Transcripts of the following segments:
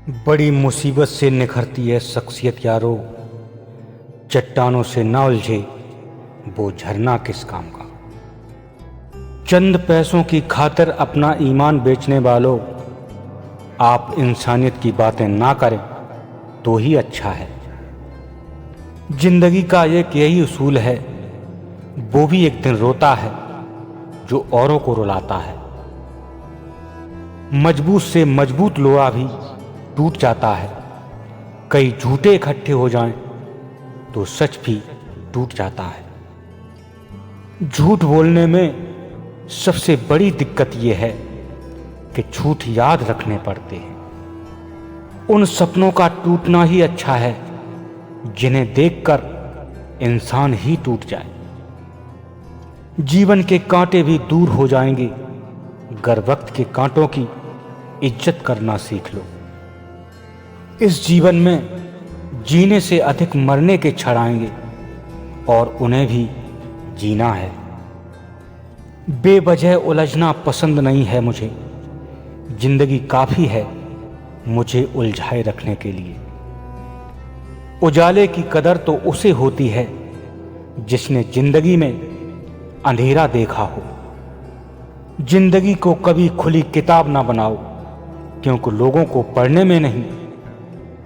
बड़ी मुसीबत से निखरती है शख्सियत यारो। चट्टानों से ना उलझे वो झरना किस काम का। चंद पैसों की खातिर अपना ईमान बेचने वालों, आप इंसानियत की बातें ना करें तो ही अच्छा है। जिंदगी का एक यही उसूल है, वो भी एक दिन रोता है जो औरों को रुलाता है। मजबूत से मजबूत लोहा भी टूट जाता है। कई झूठे इकट्ठे हो जाएं तो सच भी टूट जाता है। झूठ बोलने में सबसे बड़ी दिक्कत यह है कि झूठ याद रखने पड़ते हैं। उन सपनों का टूटना ही अच्छा है जिन्हें देखकर इंसान ही टूट जाए। जीवन के कांटे भी दूर हो जाएंगे अगर वक्त के कांटों की इज्जत करना सीख लो। इस जीवन में जीने से अधिक मरने के क्षण आएंगे और उन्हें भी जीना है। बेवजह उलझना पसंद नहीं है मुझे। जिंदगी काफी है मुझे उलझाए रखने के लिए। उजाले की कदर तो उसे होती है जिसने जिंदगी में अंधेरा देखा हो। जिंदगी को कभी खुली किताब ना बनाओ, क्योंकि लोगों को पढ़ने में नहीं,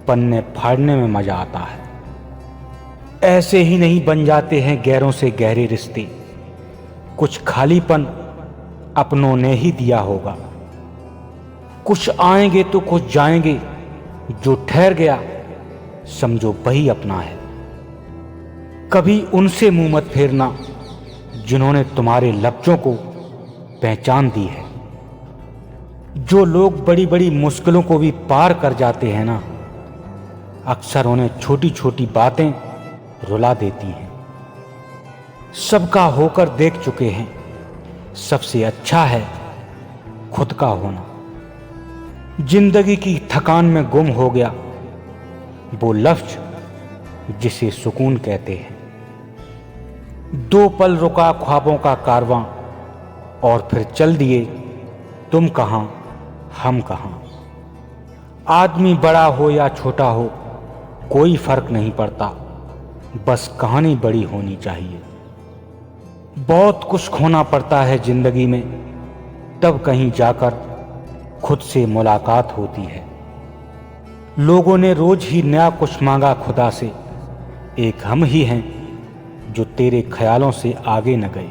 पन्ने फाड़ने में मजा आता है। ऐसे ही नहीं बन जाते हैं गैरों से गहरे रिश्ते। कुछ खालीपन अपनों ने ही दिया होगा। कुछ आएंगे तो कुछ जाएंगे, जो ठहर गया समझो वही अपना है। कभी उनसे मुंह मत फेरना जिन्होंने तुम्हारे लफ्जों को पहचान दी है। जो लोग बड़ी बड़ी मुश्किलों को भी पार कर जाते हैं ना, अक्सर उन्हें छोटी छोटी बातें रुला देती हैं। सबका होकर देख चुके हैं, सबसे अच्छा है खुद का होना। जिंदगी की थकान में गुम हो गया वो लफ्ज जिसे सुकून कहते हैं। दो पल रुका ख्वाबों का कारवां और फिर चल दिए तुम कहां हम कहां। आदमी बड़ा हो या छोटा हो कोई फर्क नहीं पड़ता, बस कहानी बड़ी होनी चाहिए। बहुत कुछ खोना पड़ता है जिंदगी में, तब कहीं जाकर खुद से मुलाकात होती है। लोगों ने रोज ही नया कुछ मांगा खुदा से, एक हम ही हैं जो तेरे ख्यालों से आगे न गए।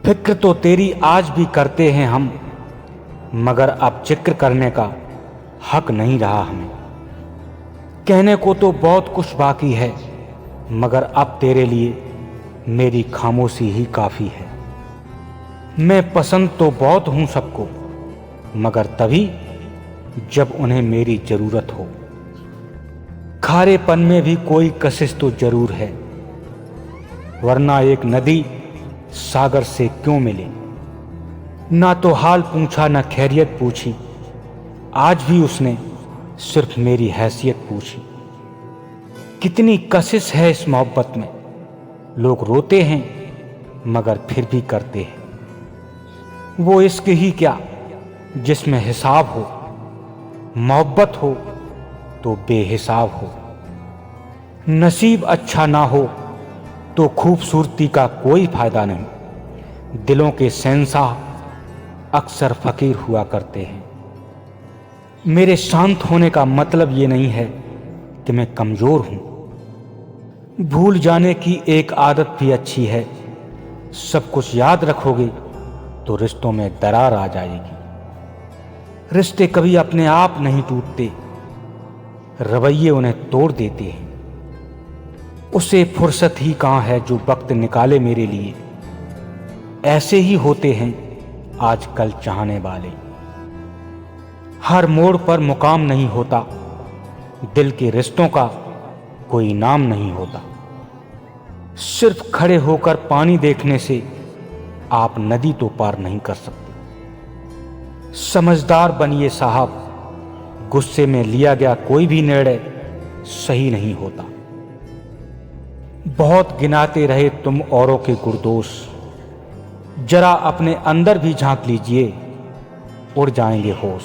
फिक्र तो तेरी आज भी करते हैं हम, मगर अब जिक्र करने का हक नहीं रहा हमें। कहने को तो बहुत कुछ बाकी है, मगर अब तेरे लिए मेरी खामोशी ही काफी है। मैं पसंद तो बहुत हूं सबको, मगर तभी जब उन्हें मेरी जरूरत हो। खारेपन में भी कोई कशिश तो जरूर है, वरना एक नदी सागर से क्यों मिले। ना तो हाल पूछा ना खैरियत पूछी, आज भी उसने सिर्फ मेरी हैसियत पूछी। कितनी कशिश है इस मोहब्बत में, लोग रोते हैं मगर फिर भी करते हैं। वो इश्क ही क्या जिसमें हिसाब हो, मोहब्बत हो तो बेहिसाब हो। नसीब अच्छा ना हो तो खूबसूरती का कोई फायदा नहीं। दिलों के शहंशाह अक्सर फकीर हुआ करते हैं। मेरे शांत होने का मतलब ये नहीं है कि मैं कमजोर हूं। भूल जाने की एक आदत भी अच्छी है। सब कुछ याद रखोगे तो रिश्तों में दरार आ जाएगी। रिश्ते कभी अपने आप नहीं टूटते, रवैये उन्हें तोड़ देते हैं। उसे फुर्सत ही कहाँ है जो वक्त निकाले मेरे लिए। ऐसे ही होते हैं आजकल चाहने वाले। हर मोड़ पर मुकाम नहीं होता, दिल के रिश्तों का कोई नाम नहीं होता। सिर्फ खड़े होकर पानी देखने से आप नदी तो पार नहीं कर सकते। समझदार बनिए साहब, गुस्से में लिया गया कोई भी निर्णय सही नहीं होता। बहुत गिनाते रहे तुम औरों के गुरदोष, जरा अपने अंदर भी झांक लीजिए, उड़ जाएंगे होश।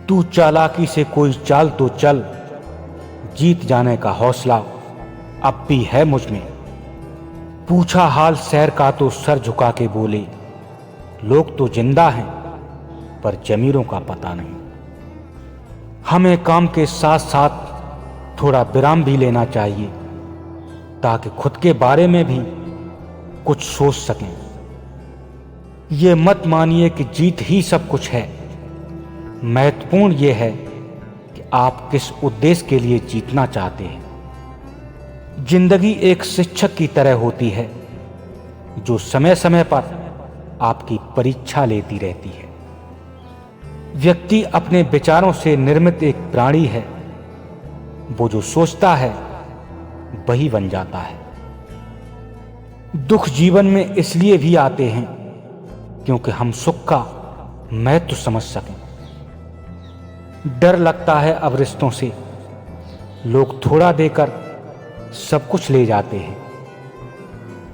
तू चालाकी से कोई चाल तो चल, जीत जाने का हौसला अब भी है मुझ में। पूछा हाल सैर का तो सर झुका के बोले, लोग तो जिंदा हैं पर जमीरों का पता नहीं। हमें काम के साथ साथ थोड़ा विराम भी लेना चाहिए ताकि खुद के बारे में भी कुछ सोच सकें। ये मत मानिए कि जीत ही सब कुछ है। महत्वपूर्ण ये है कि आप किस उद्देश्य के लिए जीतना चाहते हैं। जिंदगी एक शिक्षक की तरह होती है जो समय समय पर आपकी परीक्षा लेती रहती है। व्यक्ति अपने विचारों से निर्मित एक प्राणी है। वो जो सोचता है वही बन जाता है। दुख जीवन में इसलिए भी आते हैं क्योंकि हम सुख का महत्व समझ सकें। डर लगता है अब रिश्तों से, लोग थोड़ा देकर सब कुछ ले जाते हैं।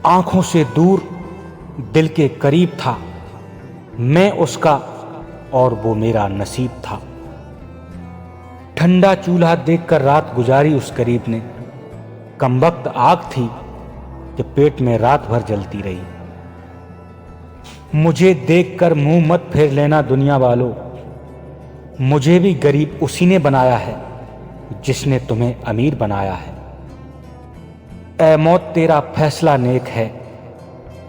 आंखों से दूर दिल के करीब था, मैं उसका और वो मेरा नसीब था। ठंडा चूल्हा देखकर रात गुजारी उस गरीब ने, कमबख्त आग थी कि पेट में रात भर जलती रही। मुझे देखकर मुंह मत फेर लेना दुनिया वालों, मुझे भी गरीब उसी ने बनाया है जिसने तुम्हें अमीर बनाया है। ऐ मौत तेरा फैसला नेक है,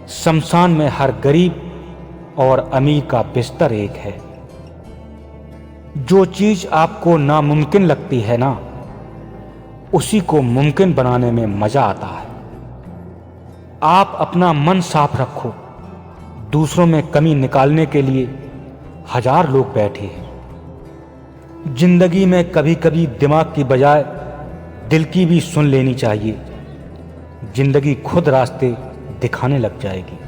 शमशान में हर गरीब और अमीर का बिस्तर एक है। जो चीज आपको नामुमकिन लगती है ना, उसी को मुमकिन बनाने में मजा आता है। आप अपना मन साफ रखो, दूसरों में कमी निकालने के लिए हजार लोग बैठे हैं। जिंदगी में कभी कभी दिमाग की बजाय दिल की भी सुन लेनी चाहिए। जिंदगी खुद रास्ते दिखाने लग जाएगी।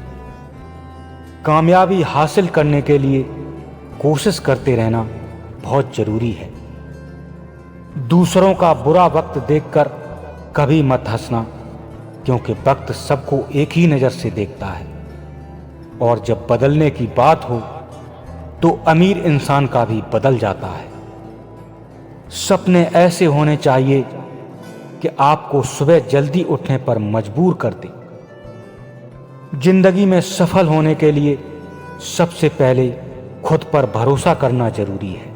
कामयाबी हासिल करने के लिए कोशिश करते रहना बहुत जरूरी है। दूसरों का बुरा वक्त देखकर कभी मत हंसना, क्योंकि वक्त सबको एक ही नजर से देखता है। और जब बदलने की बात हो तो अमीर इंसान का भी बदल जाता है। सपने ऐसे होने चाहिए कि आपको सुबह जल्दी उठने पर मजबूर कर दे। जिंदगी में सफल होने के लिए सबसे पहले खुद पर भरोसा करना जरूरी है।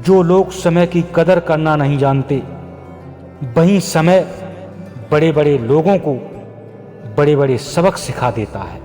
जो लोग समय की कदर करना नहीं जानते, वहीं समय बड़े बड़े लोगों को बड़े बड़े सबक सिखा देता है।